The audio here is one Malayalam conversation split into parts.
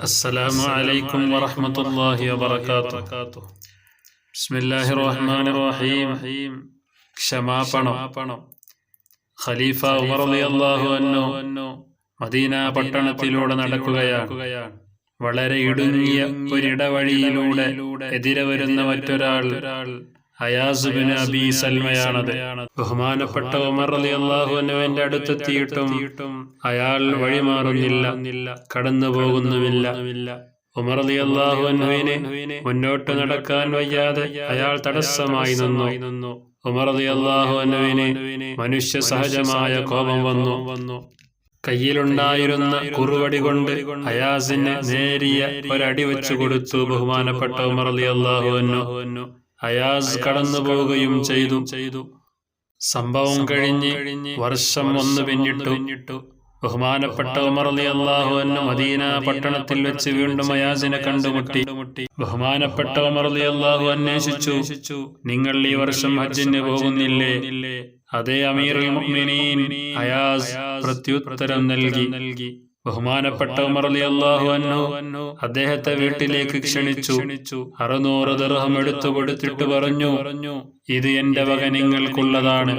അസ്സലാമു അലൈക്കും വറഹ്മത്തുള്ളാഹി വബറകാതുഹു. ബിസ്മില്ലാഹിർ റഹ്മാനിർ റഹീം. ക്ഷമാപണം. ഖലീഫ ഉമർ റളിയല്ലാഹു അൻഹു മദീന പട്ടണത്തിലൂടെ നടക്കുകയാണ്. വളരെ ഇടുങ്ങിയ ഒരിടവഴിയിലൂടെ എതിരെ വരുന്ന മറ്റൊരാൾ അയാസ് ബിൻ അബി സൽമയാണത്. ബഹുമാനപ്പെട്ട ഉമർ റളിയല്ലാഹു അൻഹുവിന്റെ അടുത്തെത്തിയിട്ടും അയാൾ വഴിമാറുന്നില്ല, കടന്നു പോകുന്നുമില്ല. ഉമർ റളിയല്ലാഹു അൻഹുവിന് മുന്നോട്ട് നടക്കാൻ വയ്യാതെ അയാൾ തടസ്സമായി നിന്നു. ഉമർ റളിയല്ലാഹു അൻഹുവിന് മനുഷ്യ സഹജമായ കോപം വന്നു. കയ്യിലുണ്ടായിരുന്ന കുറുവടി കൊണ്ട് അയാസിന് നേരിയ ഒരടി വെച്ചു കൊടുത്തു ബഹുമാനപ്പെട്ട ഉമർ റളിയല്ലാഹു അൻഹു. അയാസ് കടന്നു പോവുകയും ചെയ്തു. സംഭവം കഴിഞ്ഞ് വർഷം 1 പിന്നിട്ടു. ബഹുമാനപ്പെട്ട ഉമർ റളിയല്ലാഹു അൻഹു മദീന പട്ടണത്തിൽ വെച്ച് വീണ്ടും അയാസിനെ കണ്ടുമുട്ടി. ബഹുമാനപ്പെട്ട ഉമർ റളിയല്ലാഹു അന്വേഷിച്ചു, നിങ്ങൾ ഈ വർഷം ഹജ്ജിന് പോകുന്നില്ലേ? അതേ അമീറുൽ മുഅ്മിനീൻ അയാസ് പ്രത്യുത്തരം നൽകി. ബഹുമാനപ്പെട്ട ഉമർ റളിയല്ലാഹു അൻഹു അദ്ദേഹത്തെ വീട്ടിലേക്ക് ക്ഷണിച്ചു. 600 ദിർഹം എടുത്തു കൊടുത്തിട്ട് പറഞ്ഞു, ഇത് എന്റെ വക നിങ്ങൾക്കുള്ളതാണ്.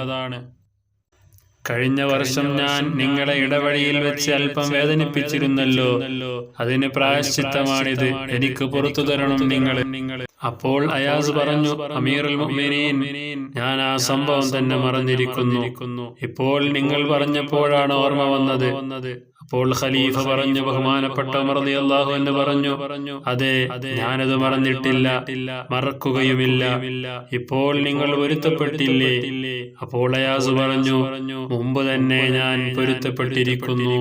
കഴിഞ്ഞ വർഷം ഞാൻ നിങ്ങളെ ഇടവഴിയിൽ വെച്ച് അല്പം വേദനിപ്പിച്ചിരുന്നല്ലോ, അതിന് പ്രായശ്ചിത്തമാണിത്, എനിക്ക് പുറത്തു തരണം നിങ്ങൾ. അപ്പോൾ അയാസ് പറഞ്ഞു, അമീറുൽ മുഅ്മിനീൻ, ഞാൻ ആ സംഭവം തന്നെ മറന്നിരിക്കുന്നു. ഇപ്പോൾ നിങ്ങൾ പറഞ്ഞപ്പോഴാണ് ഓർമ്മ വന്നത്. അപ്പോൾ ഖലീഫ പറഞ്ഞു, ബഹുമാനപ്പെട്ട ഉമർ റളിയല്ലാഹു അൻഹു പറഞ്ഞു, അതെ, ഞാനത് മറന്നിട്ടില്ല, മറക്കുകയുമില്ല. ഇപ്പോൾ നിങ്ങൾ പൊരുത്തപ്പെട്ടില്ലേ? അപ്പോൾ അയാസ് പറഞ്ഞു, മുമ്പ് തന്നെ ഞാൻ പൊരുത്തപ്പെട്ടിരിക്കുന്നു.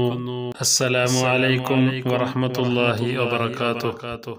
അസ്സലാമു അലൈക്കും വറഹ്മത്തുള്ളാഹി വബറകാതുഹു.